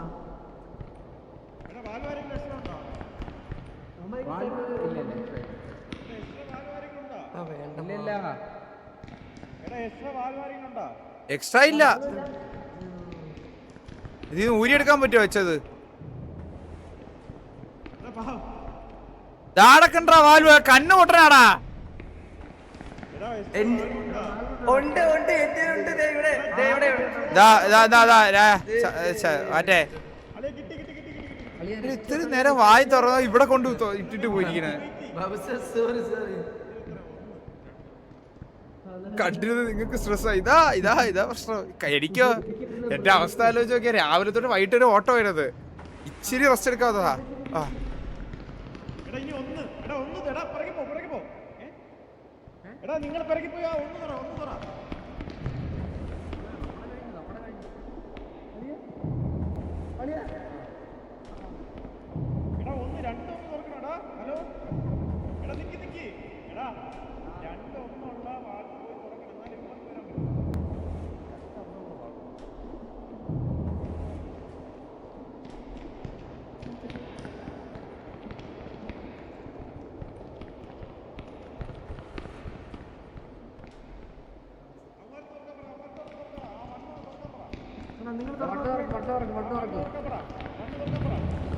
എക്സ്ട്രാ ഇല്ല. ഇതിന് ഊരിയെടുക്കാൻ പറ്റുമോ വെച്ചത്? ദാടക്കണ്ടാ വാൽവ് കണ്ണു പൊട്ടനാടാ. മറ്റേ ഇത്തിരി നേരം വായി തുറന്ന ഇവിടെ കൊണ്ട് ഇട്ടിട്ട് പോയിരിക്കണേ. കണ്ടിരുന്നത് നിങ്ങൾക്ക് സ്ട്രെസ് ആയി. ഇതാ പ്രശ്നം. എനിക്കോ എന്റെ അവസ്ഥ ആലോചിച്ച് നോക്കിയാ രാവിലെ തൊട്ട് വൈകിട്ട് ഒരു ഓട്ടോ വരുന്നത്. ഇച്ചിരി റെസ്റ്റ് എടുക്കാത്തതാ. നിങ്ങൾ പിറകി പോയാ ഒന്ന് തുറ. എടാ 1 2 1 തുറക്കണടാ. ഹലോ എടാ നിക്ക് എടാ 2 1 ഉള്ള വാക്ക് പോയി തുറക്കണം.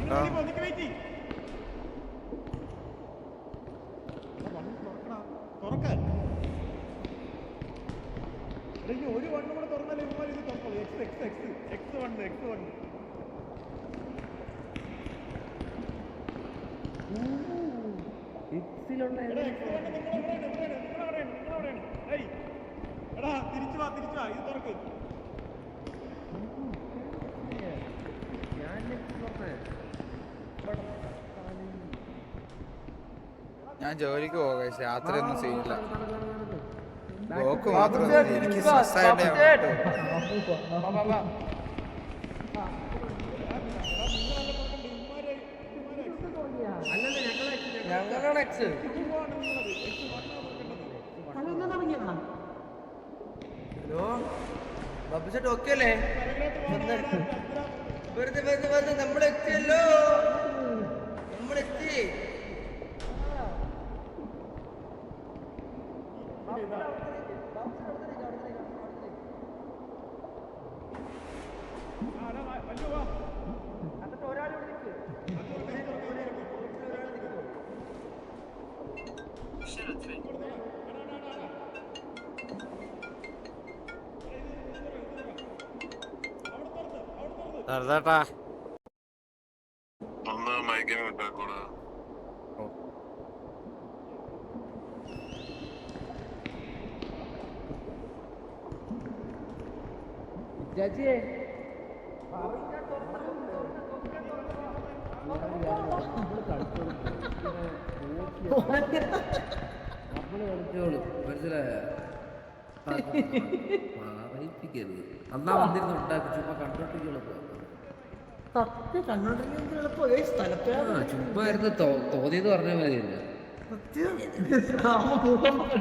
എന്നാലും ഇങ്ങോട്ട് വരാൻ പറ്റും. ഒരു വണ്ണും കൂടെ തുറന്നാലേ ഇവന്മാർ ഇത് തുറക്കുള്ളൂ. X1. എടാ തിരിച്ചു വാ ഇത് തുറക്ക്. ഞാൻ ജോലിക്ക് പോകാം. രാത്രി ഒന്നും ചെയ്യില്ല. ബ്ലോക്ക് മാത്രം എനിക്ക് സ്ട്രെസ് ആയിട്ട് ഞങ്ങളാണ് എക്സ്. ഹലോ ബാബുസേട്ട് ഓക്കെ അല്ലേ? വെറുതെ നമ്മളെത്തിയല്ലോ. നമ്മളെത്തി. നടന്നേട്ടാ. ചേച്ചിയെ മനസ്സിലായ അന്നാ വന്നിരുന്നു ഉണ്ടാക്കി ചുമ്മാ കണ്ടോണ്ടിരിക്കുള്ളൂ സത്യം കണ്ടോണ്ടിരിക്കുന്നത് എളുപ്പം. ഏയ് സ്ഥലപ്പേരാ. ചുമ്മാ ഇരുന്ന് തോന്നിയെന്ന് പറഞ്ഞ മതിയല്ല സത്യം.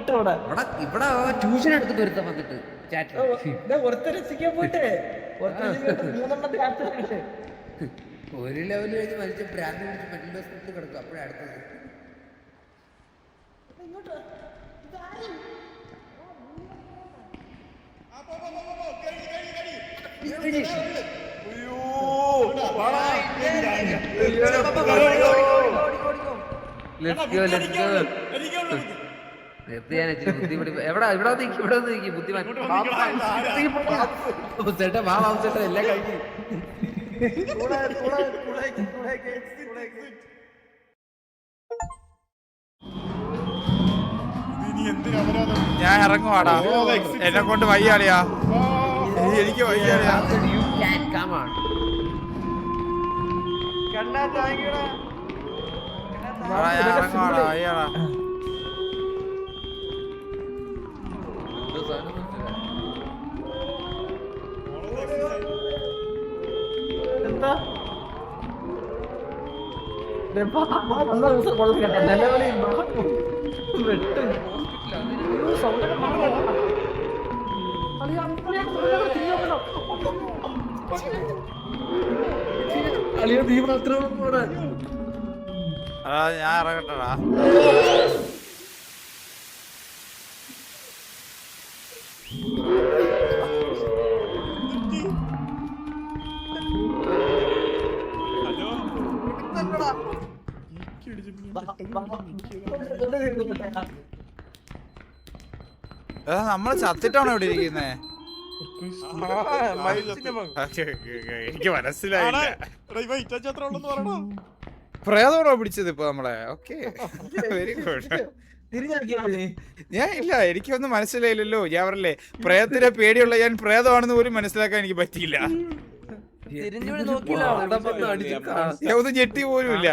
ഇവിടെ ഇവിടെ ട്യൂഷൻ എടുത്തിട്ട് ഒരുത്തം വന്നിട്ട് ചാറ്റ് ഒരുത്തരെ രക്ഷിക്കാൻ പോയിട്ടേ മൂന്നെണ്ണത്തെ കാത്തിട്ട് ഒരു ലെവല് കഴിഞ്ഞ് മരിച്ച ബ്രാൻഡ് പിടിച്ച് മെന്റൽ ഹോസ്പിറ്റലിൽ കിടക്കും അപ്പോഴേ അടുത്തത് ബുദ്ധിമുട്ടി എവിടെ ഇവിടെ ഇവിടെ ബുദ്ധിമാൻ ചേട്ടാ വാ ചേട്ടാ എല്ലാം കഴിഞ്ഞു ഞാൻ ഇറങ്ങുവാടാ, എന്നെ കൊണ്ട് വയ്യാളിയാ, എനിക്ക് വയ്യാളിയാ. ഞാൻ ഇറങ്ങുവാടാ, വയ്യാടാ. എന്താ നല്ല ദിവസം കൊള്ളത്തില്ല നിലവിളി വെട്ട് അളിയ നീ മാത്രം ഞാൻ ഇറങ്ങട്ടടാ. നമ്മള് ചത്തിട്ടാണോ ഇവിടെ ഇരിക്കുന്നേ? എനിക്ക് മനസ്സിലായില്ല. പ്രേതമാണോ പിടിച്ചത് ഇപ്പൊ നമ്മളെ? Okay, very good. ഞാൻ ഇല്ല, എനിക്കൊന്നും മനസ്സിലായില്ലല്ലോ. ഞാൻ പറഞ്ഞില്ലേ, പ്രേതത്തിനെ പേടിയുള്ള ഞാൻ പ്രേതമാണെന്ന് പോലും മനസ്സിലാക്കാൻ എനിക്ക് പറ്റിയില്ല. ഞാൻ ഒന്നും ഞെട്ടി പോലും ഇല്ല.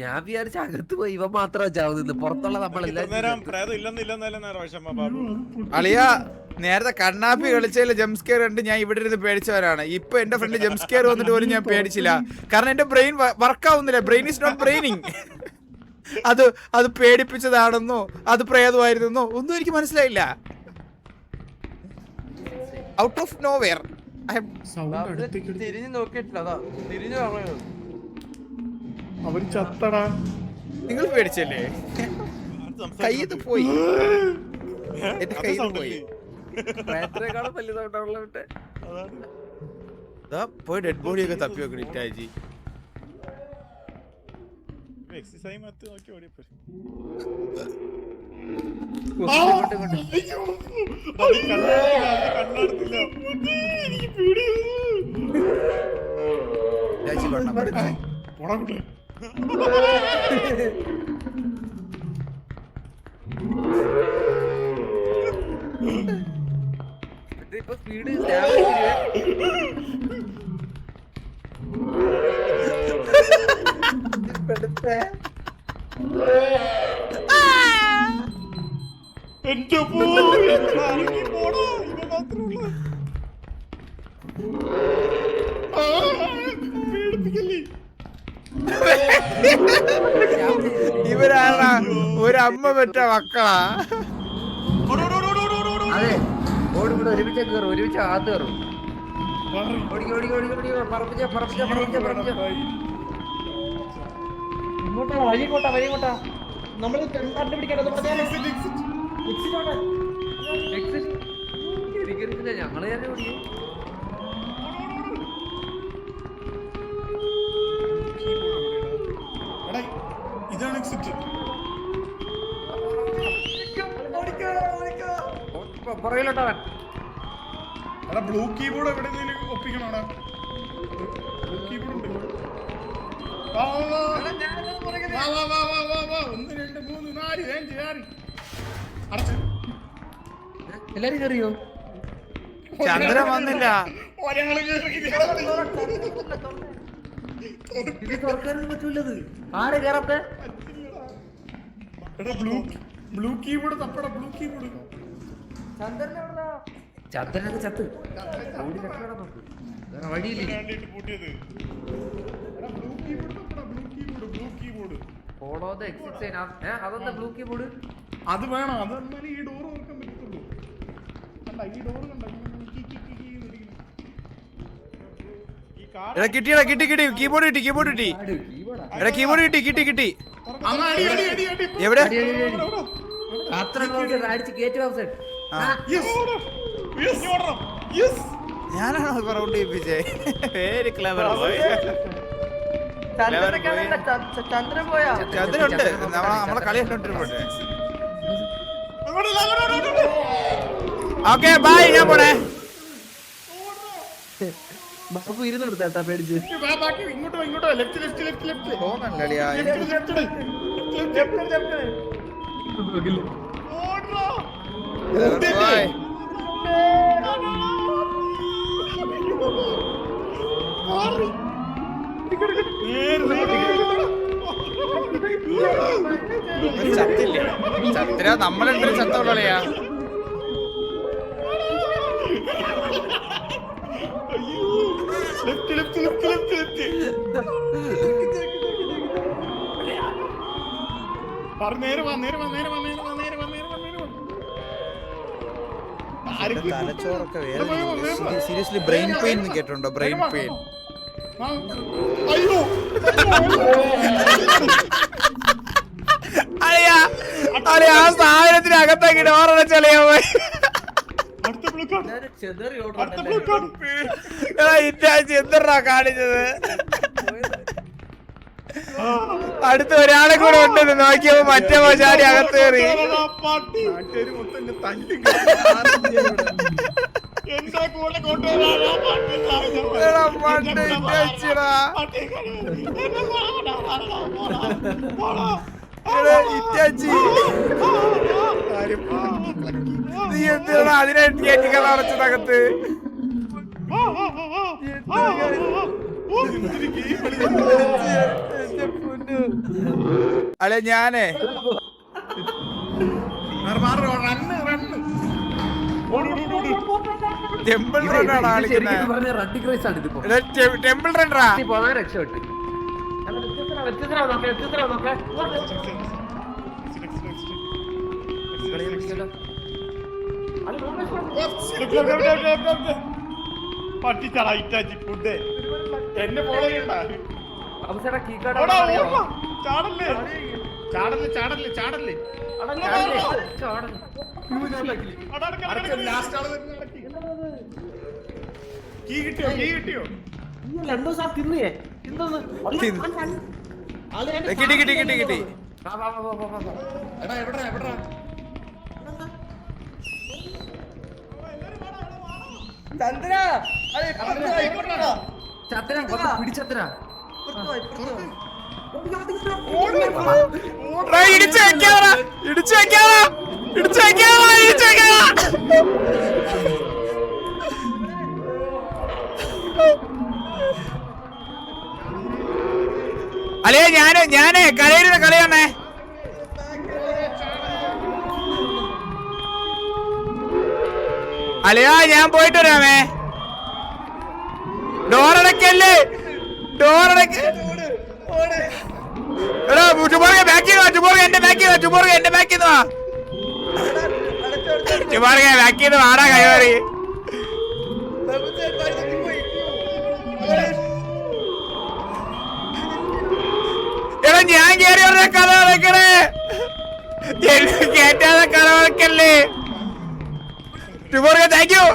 ഞാൻ വിചാരിച്ച അകത്ത് പോയി ഇവ മാത്രം ചാവുന്നത്, പുറത്തുള്ള നമ്മളെല്ലാം. അളിയ, നേരത്തെ കണ്ണാപ്പി കളിച്ചതിൽ ജംസ്കെയർ കണ്ട് ഞാൻ ഇവിടെ ഇരുന്ന് പേടിച്ചവരാണ്. ഇപ്പൊ എന്റെ ഫ്രണ്ട് ജംസ്കെയർ വന്നിട്ട് പോലും ഞാൻ പേടിച്ചില്ല. കാരണം എന്റെ ബ്രെയിൻ വർക്ക് ആവുന്നില്ല. Brain is not braining. അത് പേടിപ്പിച്ചതാണെന്നോ അത് പ്രേതമായിരുന്നോ ഒന്നും എനിക്ക് മനസ്സിലായില്ല. ഔട്ട് ഓഫ് നോ വെയർ തിരിഞ്ഞു നോക്കിയിട്ടില്ല, അതാ തിരിഞ്ഞു പറഞ്ഞു. അവര് ചത്തടാ. നിങ്ങൾ പേടിച്ചല്ലേ? കയ്യിൽ പോയി, എന്റെ കയ്യിൽ പോയി. പോയി ഡെഡ് ബോഡി ഒക്കെ തപ്പി വെക്കണം ഇറ്റാജി. ഇപ്പൊ സ്പീഡ് എന്റെ ഇവരാണ് ഒരമ്മ പെറ്റ മക്കളാ. അതെ, ഓടിക്കൂടെ ഒരുമിച്ച് കയറും, ഒരുമിച്ച് ആദ്യം കയറും. ഇങ്ങോട്ടാ വഴി, ഇങ്ങോട്ടാ വഴി, ഇങ്ങോട്ടാ. നമ്മള് കണ്ടുപിടിക്കണത് ഞങ്ങള് തന്നെ ഓടിയും. ഇതാണ് എക്സിറ്റ്. പുറകിലോട്ടവൻ എടാ, ബ്ലൂ കീബോർഡ് എവിടെ ഒപ്പിക്കണോടാ? ബ്ലൂ കീബോർഡ് ഉണ്ട്. 1 2 3 4 5 6 അടച്ച്. എല്ലാരും കയറിയോ? ചന്ദ്രൻ വന്നില്ല. ഒരാള് കേറി. ഇത് തുറക്കാനൊന്നും പറ്റൂലത്. ആരെ കേറത്തെ? എടാ ബ്ലൂ കീബോർഡ് തപ്പടാ, ബ്ലൂ കീബോർഡ്. ചന്ദ്രനൊക്കെ ചത്ത് ഓടി രക്ഷപ്പെടാൻ നോക്ക്. വേറെ വഴിയില്ല. വേണ്ടിട്ട് പൂട്ടിയത്. എടാ ബ്ലൂ കീബോർഡ് തപ്പടാ, blue keyboard. Follow the exit sign. അതെന്താ ബ്ലൂ കീബോർഡ്? അത് വേണം, അത് എന്നാലും ഈ ഡോർ തുറക്കാൻ പറ്റത്തുള്ളൂ. അല്ല ഈ ഡോർ കണ്ട ഈ കാർ എടാ കിട്ടിയടാ, കിട്ടി കീബോർഡ് കിട്ടി. എടാ കീബോർഡ് കിട്ടി. അങ്ങ് അടി. എവിടെ? അത്ര അടിച്ച് കേറ്റ് ഹൗസ്. Yes. ഞാനാണോ റൗണ്ട് ചെയ്യിപ്പിച്ചേ? Very clever boy. ചന്ദ്രൻ പോയാ ചന്ദ്രനുണ്ട്, നമ്മളെ കളി കണ്ടോണ്ടിരിപ്പട്ടെ. ഓക്കെ ബൈ, ഞാൻ പോണേ. ബാബു ഇരുന്നെടുത്താ പേടിച്ച്. ഇങ്ങോട്ടോ ലെഫ്റ്റ് തോന്നല്ലടിയാ. ബൈ. ചത്തില്ലേ? ചത്തിര നമ്മളെന്തൊരു ചത്തോളിയാ. തലച്ചോറൊക്കെ വേദന. സീരിയസ്ലി ബ്രെയിൻ പെയിൻ കേട്ടിട്ടുണ്ടോ? Brain pain. അയ്യോ അളിയാ ആ സാധനത്തിനകത്തേക്ക് ഡോറടച്ചളിയാ പോയി. ചെതറി എന്താ കാണിച്ചത്? അടുത്ത ഒരാളെ കൂടെ ഉണ്ടെന്ന് നോക്കിയപ്പോ മറ്റേ ചാടി അകത്ത് കയറി. നീ എന്തിനാ അതിനെ കയറ്റിക്കാൻ അടച്ചതകത്ത്? അല്ലെ ഞാനേ ടെമ്പിൾ റണ്ണാണ് കളിക്കുന്നത്. ടെമ്പിൾ റണ്ണാ. രക്ഷപ്പെട്ടു. പട്ടിച്ചടാ ഇറ്റാച്ചി ഫുഡ് എന്നെ ഫോളോ ചെയ്യണ്ട. ചാടല്ലേ കീ കിട്ടിയോ? രണ്ടു ദിവസം തിന്നേ എന്തോന്ന് കിട്ടി. ചന്ദ്ര പിടിച്ചത്ര ഇടിച്ചു വെക്കാ. അല്ലേ ഞാനേ കലയിരുന്ന കളിയാണേ. അല്ലയാ ഞാൻ പോയിട്ട് വരാമേ. ഡോറടക്കല്ലേ എടാ ബാക്കി എന്റെ ബാക്കി വാടാ കൈമാറി. എടാ ഞാൻ കേറി പറഞ്ഞ കഥ നടക്കണേ. കേറ്റാതെ കഥ നടക്കല്ലേ. താങ്ക് യു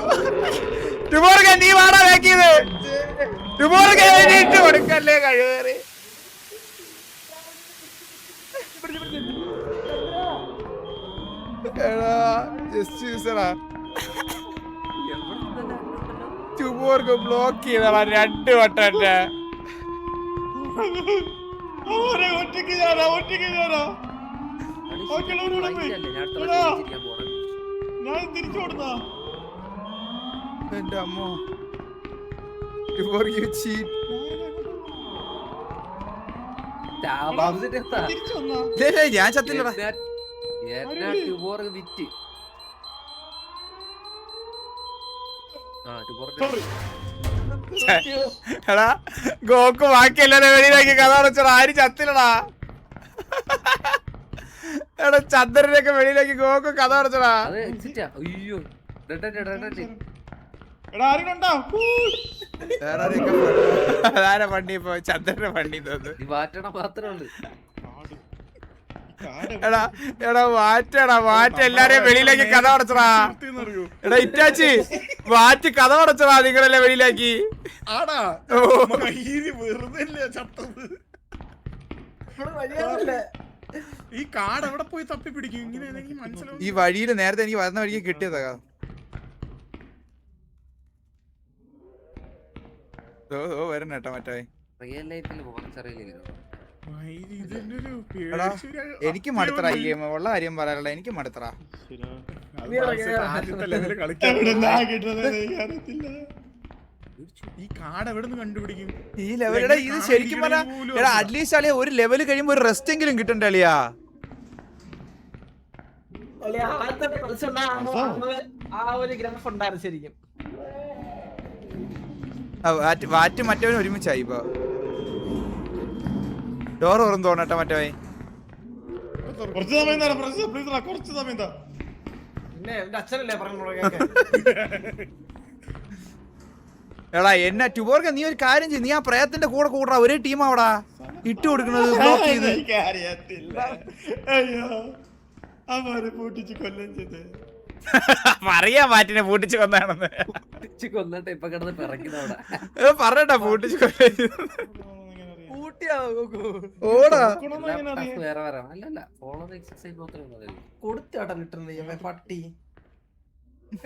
നീ വാടാ ബാക്കിയത്. ഇട്ട് കൊടുക്കല്ലേ കഴിവേറി. ബ്ലോക്ക് ചെയ്തടാ 2 വട്ടം. ഒറ്റയ്ക്ക് ഞാനാ ഞാൻ തിരിച്ചു കൊടുത്താ എന്റെ അമ്മോ. Before you cheat. ബാബുസിന്റെ അടുത്താ. തിരിച്ചു വന്നാ ഇല്ല, ഞാൻ ചത്തില്ലടാ. എന്നാ ട്യൂബോർ വിറ്റ്. Sorry. എടാ ഗോക്ക് ബാക്കി എല്ലാരും വെളിയിലാക്കി കഥ അടച്ചടാ. ആരും ചത്തില്ലടാ. എടാ ചന്ദ്രനൊക്കെ വെളിയിലാക്കി ഗോക്ക് കഥ അടച്ചടാ. അത് എക്സിറ്റാ. അയ്യോ എടാ ആരെങ്കിലും ഉണ്ടോ? അതാരാ വണ്ടി ഇപ്പൊ ചന്ദ്രന്റെ വണ്ടി തോന്നുന്നു. ഈ വാറ്റണ മാത്രമേ ഉള്ളു. എടാ എടാ വാറ്റ് എല്ലാരെയും വെളിയിലാക്കി കഥ അടച്ചടാ. അറിയോ? എടാ ഇറ്റാച്ചി വാറ്റ് കഥ അടച്ചടാ നിങ്ങളെല്ലാം വെളിയിലാക്കി. ആടാ മയില് വെറുതെ അല്ലേ ചത്തത്. ഈ കാട് എവിടെ പോയി തപ്പി പിടിക്കും ഇങ്ങനെ എനിക്ക് മനസ്സിലാവും. ഈ വഴിയിൽ നേരത്തെ എനിക്ക് വരുന്ന വഴിക്ക് കിട്ടിയതാ. ഓ വരണം കേട്ടോ മറ്റേ. റിയൽ ലൈഫിൽ മോർച്ചറിയിലിരുന്നു. മയില് ഇതിന്റെ ഒരു എടാ പേടിച്ചൊരു എനിക്ക് മടുത്തറ ഈ ഗെയിം. ഉള്ള കാര്യം പറയാനുള്ള എനിക്ക് മടുത്തറ. അത് ആദ്യത്തെ ലെവല് കളിക്കാൻ ഈ കാട് എവിടെ നിന്ന് കണ്ടുപിടിക്കും? ഈ ലെവൽ ഇത് ശരിക്കും പറഞ്ഞാ എടാ അറ്റ്ലീസ്റ്റ് അളിയ ഒരു ലെവൽ കഴിയുമ്പോ ഒരു റെസ്റ്റ് എങ്കിലും കിട്ടണ്ടേ അളിയാ. ആ ഒരു ഗ്രാഫ് ഉണ്ടായിരുന്നു ശരിക്കും. വാറ്റ് മറ്റവന് ഒരുമിച്ചായി ഇപ്പൊ. ഡോർ ഓർന്ന് തോന്നട്ടെ മറ്റേ. കുറച്ച് സമയം തരാം, കുറച്ച് സമയം താ. പിന്നെ എന്റെ അച്ഛനല്ലേ പറഞ്ഞു. എടാ എന്നെ ട്യൂബോർക്ക നീ ഒരു കാര്യം ചെയ്യും. നീ ആ പ്രയത്തിന്റെ കൂടെ കൂടാ. ഒരേ ടീം ആവടാ ഇട്ട് കൊടുക്കണത് ബ്ലോക്ക് ചെയ്ത്. പറയാ മാറ്റിനെ പൂട്ടിച്ച് കൊന്നാണെന്ന്. കൊന്നിട്ട് ഇപ്പൊ കിടന്ന് പിറക്കുന്നവിടെ. പറയട്ടാ പൂട്ടിച്ച് കൊല്ല. ഓടാ വേറെ വേറെ അല്ലല്ല ഫോളോ എക്സസൈസ് മാത്രമേ കൊടുത്താട്ടാ കിട്ടുന്നത് പട്ടി.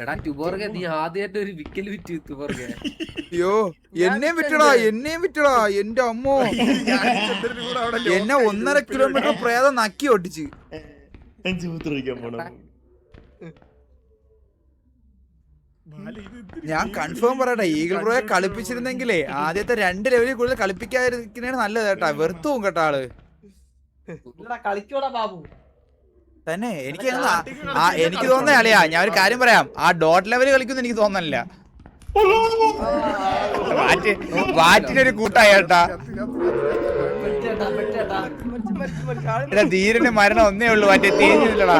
എടാ ട്യൂബോർഗ നീ ആദ്യമായിട്ട് ഒരു വിക്കൽ വിറ്റ് ട്യൂബോർഗ. അയ്യോ എന്നെയും വിറ്റടാ എന്റെ അമ്മോ. എന്നെ 1.5 കിലോമീറ്റർ പ്രേതം നക്കി ഒട്ടിച്ച്. ഞാൻ കൺഫേം പറയട്ടെ ഈഗിൾ ബ്രോയെ കളിപ്പിച്ചിരുന്നെങ്കിലേ ആദ്യത്തെ 2 ലെവലിൽ കൂടുതൽ കളിപ്പിക്കാതിരിക്കുന്നതാണ് നല്ലത് കേട്ടാ. വെറുത്തും കേട്ടാ ആള് കളിക്കോടാ ബാബു. തന്നെ എനിക്ക് തോന്നുന്നേ അളിയാ. ഞാൻ ഒരു കാര്യം പറയാം. ആ ഡോട്ട് ലെവൽ കളിക്കുന്ന എനിക്ക് തോന്നണില്ല. വാറ്റിനൊരു കൂട്ടായ കേട്ടാ. എടാ ധീരന്റെ മരണം ഒന്നേ ഉള്ളു. മറ്റേ തീഞ്ഞില്ലടാ.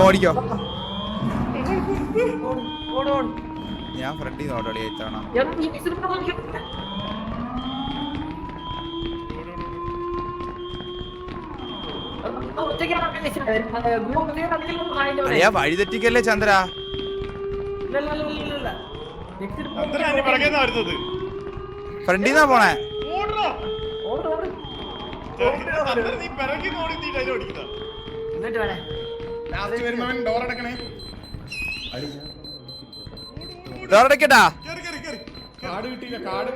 ഓടിക്കോ. ഞാൻ ഫ്രണ്ടിൽ നിന്ന് ഓടോടി ആയിട്ടാണ്. അളിയാ വഴി തെറ്റിക്കല്ലേ ചന്ദ്ര. ഫ്രണ്ടിൽ നിന്നാ പോണേ. ഡോറടക്കട്ടാ. കാട് കിട്ടിയില്ല. കാട്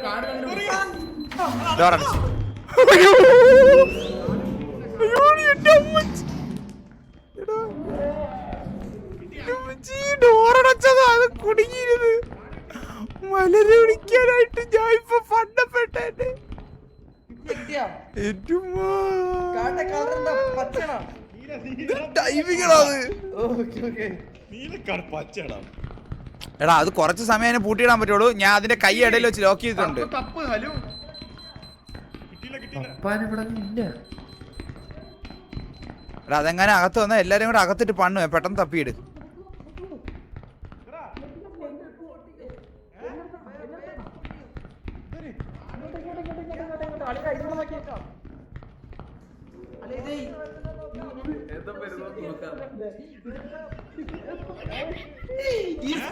ഡോറടച്ചു. ഡോറടച്ചതാ. അത് കുടുങ്ങിയിരുന്നത് മലരെ വിളിക്കാനായിട്ട് ഞാൻ ഇപ്പൊ ഫണ്ടപ്പെട്ടെ. എടാ അത് കുറച്ച് സമയം പൂട്ടിയിടാൻ പറ്റുള്ളൂ. ഞാൻ അതിന്റെ കൈ ഇടയിൽ വെച്ച് ലോക്ക് ചെയ്തിട്ടുണ്ട്. എടാ അതെങ്ങനെ അകത്ത് വന്നാൽ എല്ലാരും കൂടെ അകത്തിട്ട് പണ്ണു. പെട്ടെന്ന് തപ്പിയിട്. ഈ